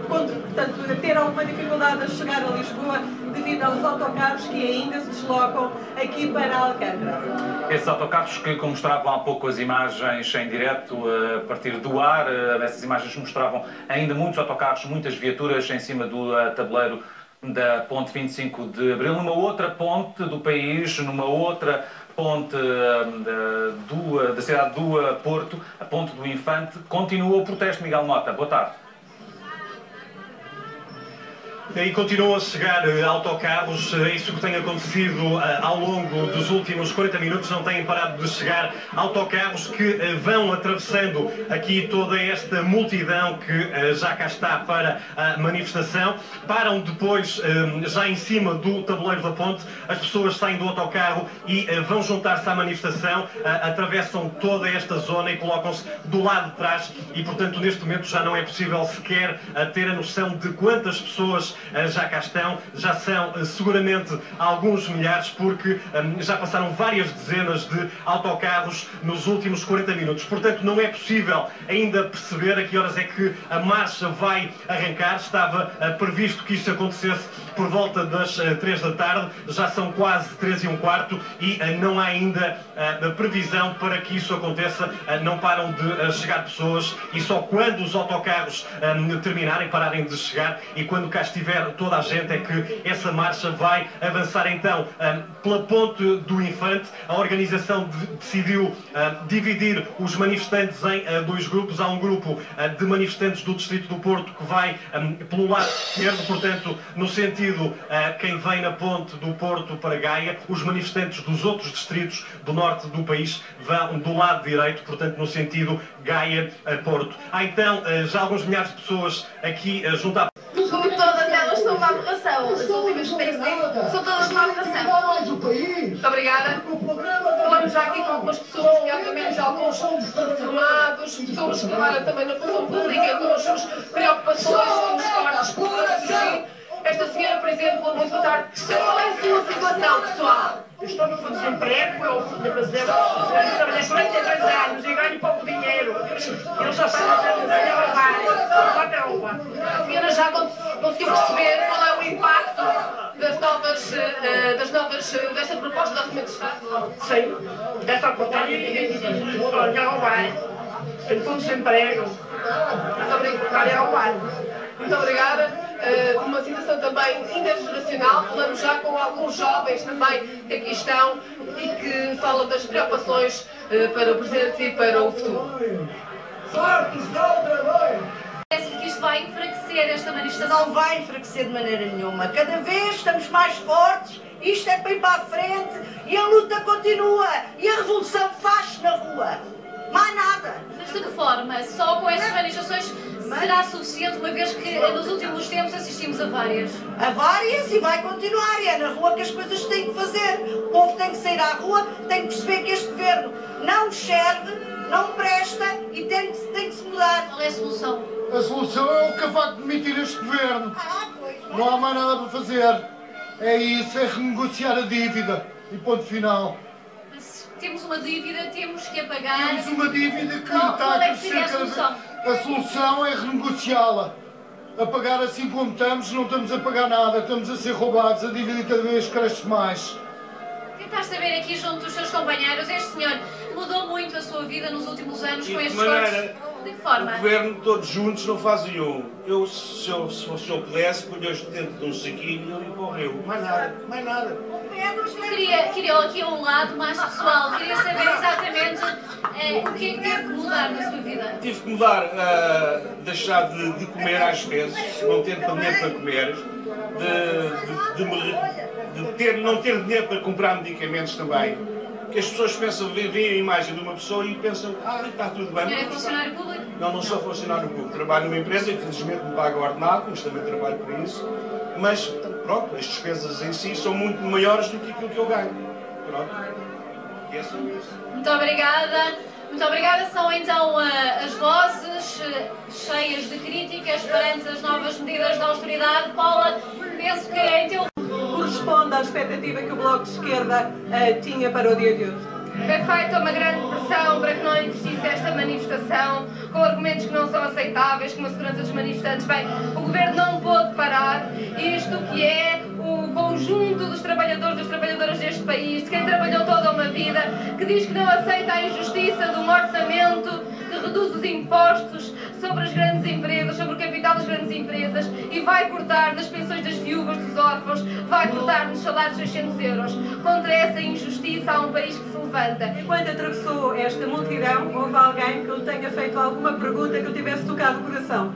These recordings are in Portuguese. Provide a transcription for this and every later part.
portanto, ter alguma dificuldade a chegar a Lisboa devido aos autocarros que ainda se deslocam aqui para Alcântara. Esses autocarros que mostravam há pouco as imagens em direto a partir do ar, essas imagens mostravam ainda muitos autocarros, muitas viaturas em cima do tabuleiro da ponte 25 de Abril, numa outra ponte do país, numa outra ponte da cidade do Porto, a ponte do Infante. Continua o protesto. Miguel Mota, boa tarde. E continuam a chegar autocarros, isso que tem acontecido ao longo dos últimos 40 minutos, não têm parado de chegar autocarros que vão atravessando aqui toda esta multidão que já cá está para a manifestação. Param depois, já em cima do tabuleiro da ponte, as pessoas saem do autocarro e vão juntar-se à manifestação, atravessam toda esta zona e colocam-se do lado de trás e, portanto, neste momento já não é possível sequer ter a noção de quantas pessoas já cá estão. Já são seguramente alguns milhares, porque já passaram várias dezenas de autocarros nos últimos 40 minutos. Portanto, não é possível ainda perceber a que horas é que a marcha vai arrancar. Estava previsto que isso acontecesse por volta das 3 da tarde, já são quase 3 e um quarto e não há ainda previsão para que isso aconteça. Não param de chegar pessoas e só quando os autocarros terminarem, pararem de chegar e quando cá estiver toda a gente é que essa marcha vai avançar. Então pela ponte do Infante. A organização decidiu dividir os manifestantes em dois grupos. Há um grupo de manifestantes do Distrito do Porto que vai pelo lado esquerdo, portanto no sentido quem vem na ponte do Porto para Gaia. Os manifestantes dos outros distritos do norte do país vão do lado direito, portanto no sentido Gaia-Porto. Há então já alguns milhares de pessoas aqui juntadas. Todas elas são uma aberração. As últimas que têm sido são todas uma aberração. Muito obrigada. Falamos já aqui com algumas pessoas, nomeadamente alguns reformados, pessoas que trabalham também na função pública, com as suas preocupações com os cortes que estão a assistir. Esta senhora, por exemplo, muito boa tarde. Qual é a sua situação, pessoal? Eu estou no fundo de desemprego, eu trabalhei 43 anos e ganho pouco dinheiro. Eu só sei ganhar a roubar. A senhora já conseguiu perceber qual é o impacto desta proposta do Orçamento de Estado? Sim, é só cortar e ganhar a roubar. Tenho fundo de desemprego. Ganhar a roubar. Muito obrigada. Uma situação também intergeracional. Falamos já com alguns jovens também que aqui estão e que falam das preocupações para o presente e para o futuro. Parece que isto vai enfraquecer esta manifestação. Não vai enfraquecer de maneira nenhuma. Cada vez estamos mais fortes, isto é para ir para a frente e a luta continua e a revolução faz-se na rua. Mais nada. Mas de que forma? Só com estas manifestações será suficiente, uma vez que nos últimos tempos assistimos a várias? A várias e vai continuar. E é na rua que as coisas têm que fazer. O povo tem que sair à rua, tem que perceber que este governo não serve, não presta e tem que se mudar. Qual é a solução? A solução é o cavaco de demitir este governo. Não há mais nada para fazer. É isso, é renegociar a dívida. E ponto final. Mas temos uma dívida, temos que a pagar. Temos uma dívida que Qual está a é que seria crescer a solução? A solução é renegociá-la. A pagar assim como estamos, não estamos a pagar nada, estamos a ser roubados, a dívida cada vez cresce mais. Tentar saber aqui junto dos seus companheiros, este senhor mudou muito a sua vida nos últimos anos com estes cortes. De que forma? O governo todos juntos não fazem um. Se eu pudesse, punha-os dentro de um saquinho e morreu. Mais nada, mais nada. Queria aqui um lado mais pessoal, queria saber exatamente o que é que teve que mudar na sua vida. Tive que mudar, deixar de comer às vezes, não ter dinheiro para comer, não ter dinheiro para comprar medicamentos também. Que as pessoas pensam, veem a imagem de uma pessoa e pensam, está tudo bem. É funcionário público? Não sou funcionário público. Trabalho numa empresa, infelizmente me pago ordenado, mas também trabalho por isso. Mas, pronto, as despesas em si são muito maiores do que aquilo que eu ganho. Pronto. E é só isso. Muito obrigada. Muito obrigada. São então as vozes cheias de críticas perante as novas medidas da austeridade. Paula, penso que em teu... Corresponde à expectativa que o Bloco de Esquerda tinha para o dia de hoje? Foi feita uma grande pressão para que não existisse esta manifestação, com argumentos que não são aceitáveis, como a segurança dos manifestantes. Bem, o Governo não pôde parar isto que é o conjunto dos trabalhadores, das trabalhadoras deste país, de quem trabalhou toda uma vida, que diz que não aceita a injustiça de um orçamento que reduz os impostos sobre as grandes empresas, sobre o capital das grandes empresas e vai cortar nas pensões das viúvas, dos órfãos, vai cortar nos salários de 600 euros. Contra essa injustiça há um país que se levanta. Enquanto atravessou esta multidão, houve alguém que lhe tenha feito alguma pergunta que lhe tivesse tocado o coração?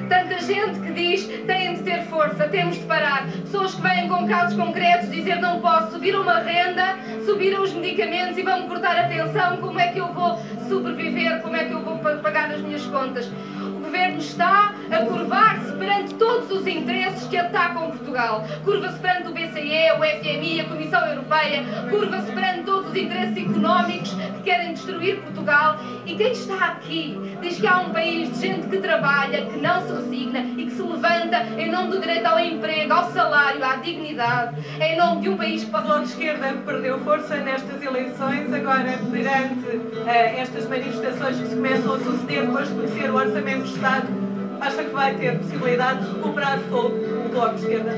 Tanta gente que diz têm de ter força, temos de parar. Pessoas que vêm com casos concretos dizer não posso, subiram uma renda, subiram os medicamentos e vão-me cortar a pensão, como é que eu vou sobreviver, como é que eu vou pagar as minhas contas? O Governo está a curvar-se perante todos os interesses que atacam Portugal. Curva-se perante o BCE, o FMI, a Comissão Europeia, curva-se perante todos os interesses económicos que querem destruir Portugal. E quem está aqui diz que há um país de gente que trabalha, que não se resigna e que se levanta em nome do direito ao emprego, ao salário, à dignidade, em nome de um país que... O Bloco de Esquerda perdeu força nestas eleições, agora perante estas manifestações que se começam a suceder depois de conhecer o Orçamento de Estado, acha que vai ter possibilidade de recuperar fogo o Bloco de Esquerda?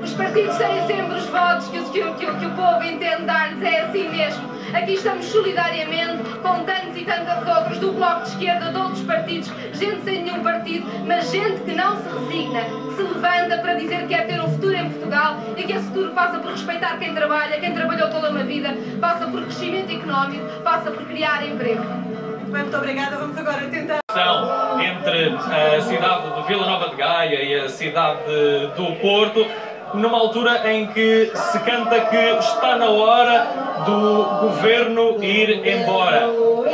Os partidos têm sempre os votos que o povo entende dar-lhes, é assim mesmo. Aqui estamos solidariamente com tantos e tantas outros do Bloco de Esquerda, de outros partidos, gente sem nenhum partido, mas gente que não se resigna, que se levanta para dizer que quer ter um futuro em Portugal e que esse futuro passa por respeitar quem trabalha, quem trabalhou toda uma vida, passa por crescimento económico, passa por criar emprego. Muito obrigada, vamos agora tentar... Entre a cidade de Vila Nova de Gaia e a cidade do Porto, numa altura em que se canta que está na hora do Governo ir embora.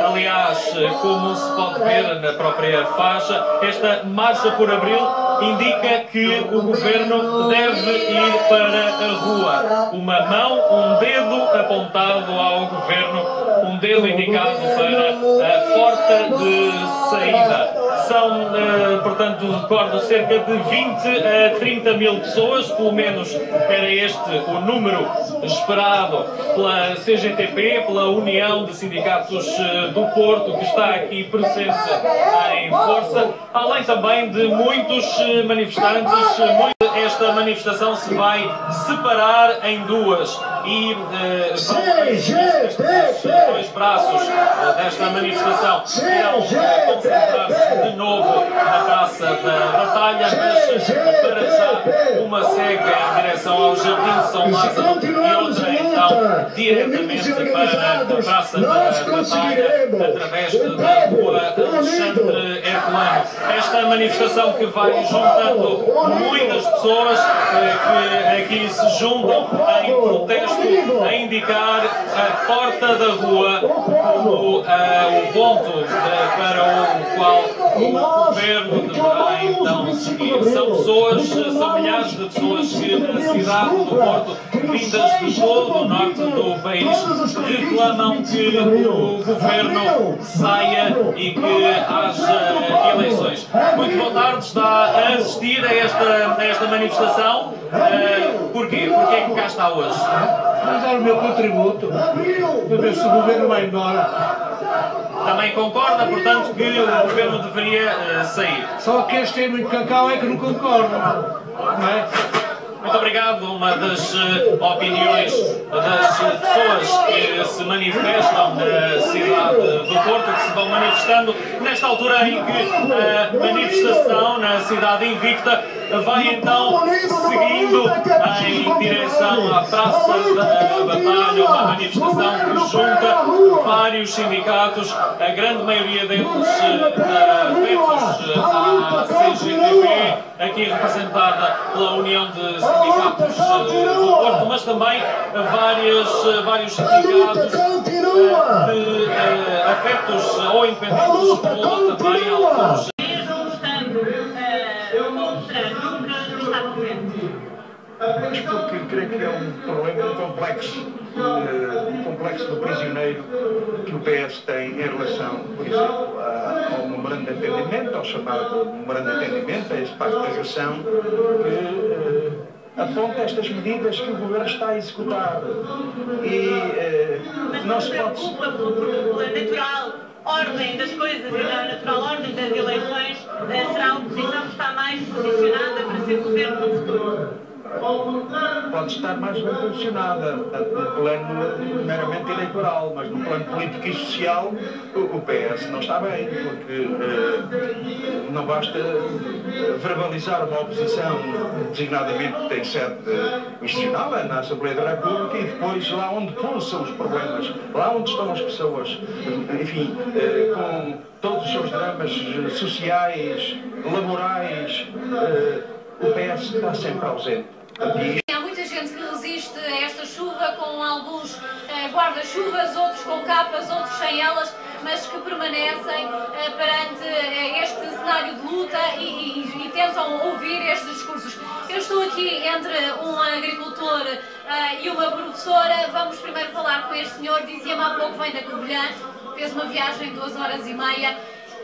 Aliás, como se pode ver na própria faixa, esta Marcha por Abril indica que o Governo deve ir para a rua. Uma mão, um dedo apontado ao Governo, um dedo indicado para a porta de saída. São, portanto, recordo, cerca de 20 a 30 mil pessoas, pelo menos era este o número esperado pela CGTP, pela União de Sindicatos do Porto, que está aqui presente em força, além também de muitos manifestantes. Esta manifestação se vai separar em duas e dois braços desta manifestação irão concentrar-se de novo na Praça da Batalha, mas para já uma segue em direção ao Jardim de São Lázaro e outra então diretamente para a Praça da Batalha através da Rua Alexandre Herculano. Esta manifestação que vai juntando muitas pessoas que aqui se juntam em protesto a indicar a porta da rua como o ponto para o qual o Governo deverá então seguir. São pessoas, são milhares de pessoas que na cidade do Porto, vindas de todo o norte do país, reclamam que o Governo saia e que haja eleições. Muito boa tarde, está a assistir a esta manifestação. Porquê? Porquê é que cá está hoje? Vou dar o meu contributo para ver se o Governo vai embora. Também concorda, portanto, que o Governo deveria sair. Só que este é muito cacau é que não concorda, não é? Muito obrigado. Uma das opiniões das pessoas que se manifestam na cidade do Porto, que se vão manifestando nesta altura em que a manifestação na cidade invicta vai então seguindo em direção à Praça da Batalha, uma manifestação que junta vários sindicatos, a grande maioria deles afetos à CGTP, aqui representada pela União de Sindicatos do Porto, mas também vários sindicatos de afetos ou independentes, ou também alguns. Porque creio que é um problema complexo do prisioneiro que o PS tem em relação, por exemplo, ao memorando de entendimento, ao chamado memorando de entendimento, a esse pacto de agressão, que aponta estas medidas que o Governo está a executar. E não se pode... Pela natural ordem das coisas e da natural ordem das eleições, será a oposição que está mais posicionada para ser governo no futuro? Pode estar mais bem posicionada, no plano meramente eleitoral, mas no plano político e social o PS não está bem, porque não basta verbalizar uma oposição, designadamente que tem sede institucional na Assembleia da República, e depois lá onde pulsam os problemas, lá onde estão as pessoas, enfim, com todos os seus dramas sociais, laborais, o PS está sempre ausente. Há muita gente que resiste a esta chuva com alguns guarda-chuvas, outros com capas, outros sem elas, mas que permanecem perante este cenário de luta e tentam ouvir estes discursos. Eu estou aqui entre um agricultor e uma professora. Vamos primeiro falar com este senhor. Dizia-me há pouco que vem da Covilhã, fez uma viagem de 2h30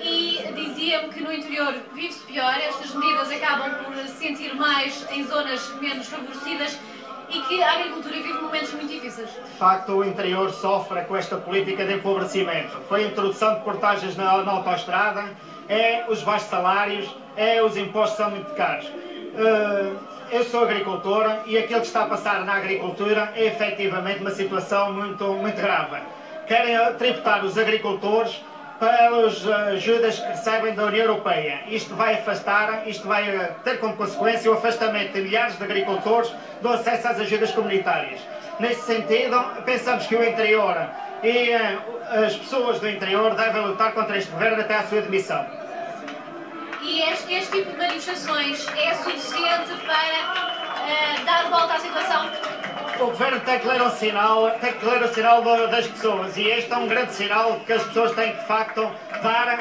e dizia-me que no interior vive-se pior, estas medidas acabam por se sentir mais em zonas menos favorecidas e que a agricultura vive momentos muito difíceis. De facto, o interior sofre com esta política de empobrecimento. Foi a introdução de portagens na autoestrada, é os baixos salários, é os impostos que são muito caros. Eu sou agricultora e aquilo que está a passar na agricultura é efetivamente uma situação muito grave. Querem tributar os agricultores pelas ajudas que recebem da União Europeia. Isto vai ter como consequência o afastamento de milhares de agricultores do acesso às ajudas comunitárias. Neste sentido, pensamos que o interior e as pessoas do interior devem lutar contra este governo até à sua demissão. E este tipo de manifestações é suficiente para dar volta à situação? O governo tem que ler o sinal das pessoas, e este é um grande sinal que as pessoas têm que, de facto, dar